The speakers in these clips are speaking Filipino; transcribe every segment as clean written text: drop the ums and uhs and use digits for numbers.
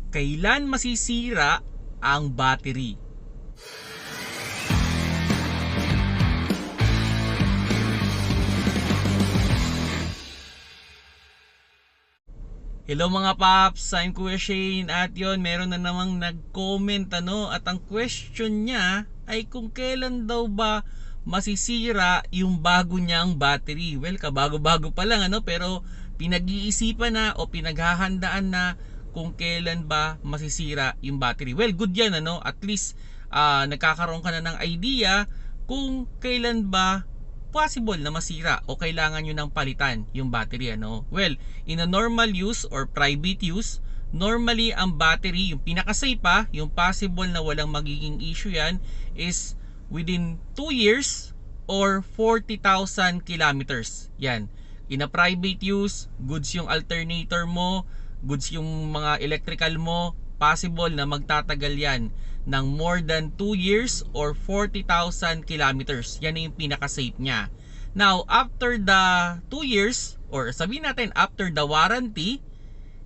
Kailan masisira ang battery? Hello mga paps, I'm Kuya Shane at yon meron na namang nag-comment at ang question niya ay kung kailan daw ba masisira yung bago niyang battery. Well, kabago-bago pa lang pero pinag-iisipan na o pinaghahandaan na kung kailan ba masisira yung battery. Well, good yan at least nagkakaroon ka na ng idea kung kailan ba possible na masira o kailangan nyo ng palitan yung battery Well, in a normal use or private use, normally ang battery, yung pinaka-safe yung possible na walang magiging issue yan is within 2 years or 40,000 kilometers. Yan. In a private use, goods yung alternator mo, goods yung mga electrical mo, possible na magtatagal yan ng more than 2 years or 40,000 kilometers. Yan na yung pinaka-safe niya. Now, after the 2 years, or sabihin natin after the warranty,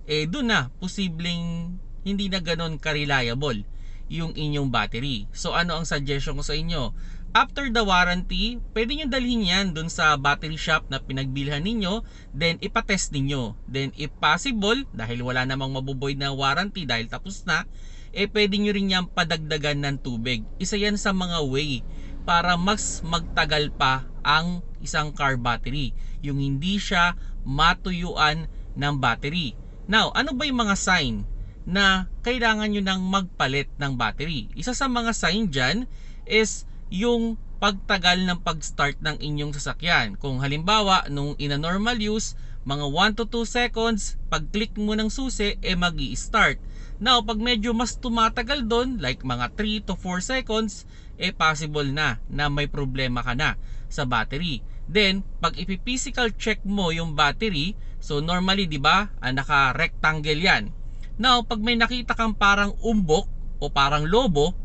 doon na posibleng hindi na ganon ka-reliable yung inyong battery. So, ano ang suggestion ko sa inyo? After the warranty, pwede nyo dalhin yan dun sa battery shop na pinagbilhan ninyo, then ipatest ninyo. Then if possible, dahil wala namang mabuboid na warranty dahil tapos na, pwede nyo rin yan padagdagan ng tubig. Isa yan sa mga way para mas magtagal pa ang isang car battery. Yung hindi siya matuyuan ng battery. Now, ano ba yung mga sign na kailangan nyo nang magpalit ng battery? Isa sa mga sign dyan is yung pagtagal ng pag-start ng inyong sasakyan. Kung halimbawa, nung in a normal use, mga 1 to 2 seconds, pag-click mo ng susi, mag-i-start. Now, pag medyo mas tumatagal doon, like mga 3 to 4 seconds, possible na may problema ka na sa battery. Then, pag ipi-physical check mo yung battery, so normally, di ba, naka-rectangle yan. Now, pag may nakita kang parang umbok o parang lobo,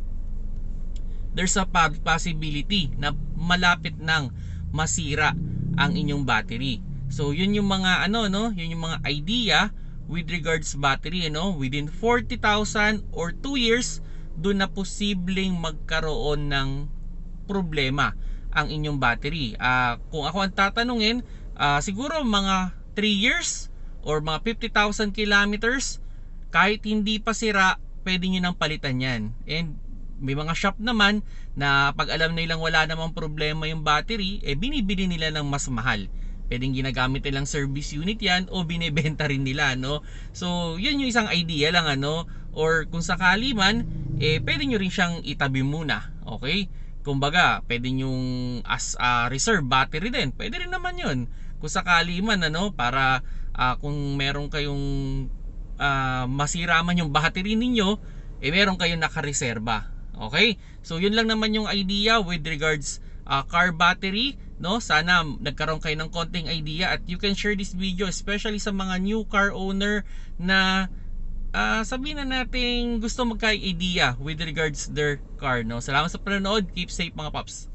there's a possibility na malapit nang masira ang inyong battery. So, yun yung mga yun yung mga idea with regards battery within 40,000 or 2 years doon na posibleng magkaroon ng problema ang inyong battery. Kung ako ang tatanungin, siguro mga 3 years or mga 50,000 kilometers, kahit hindi pa sira, pwede nyo nang palitan yan. And may mga shop naman na pag alam nilang wala namang problema yung battery, binibili nila ng mas mahal. Pwedeng ginagamit nilang service unit yan o binebenta rin nila So yun yung isang idea lang or kung sakali man pwede nyo rin siyang itabi muna. Okay? Kumbaga pwede nyong as a reserve battery din, pwede rin naman yun kung sakali man para kung meron kayong masira man yung battery ninyo, meron kayong nakareserba. Okay? So yun lang naman yung idea with regards car battery sana nagkaroon kayo ng konting idea at you can share this video especially sa mga new car owner na sabihin na natin gusto magka-idea with regards their car Salamat sa panonood, keep safe mga paps.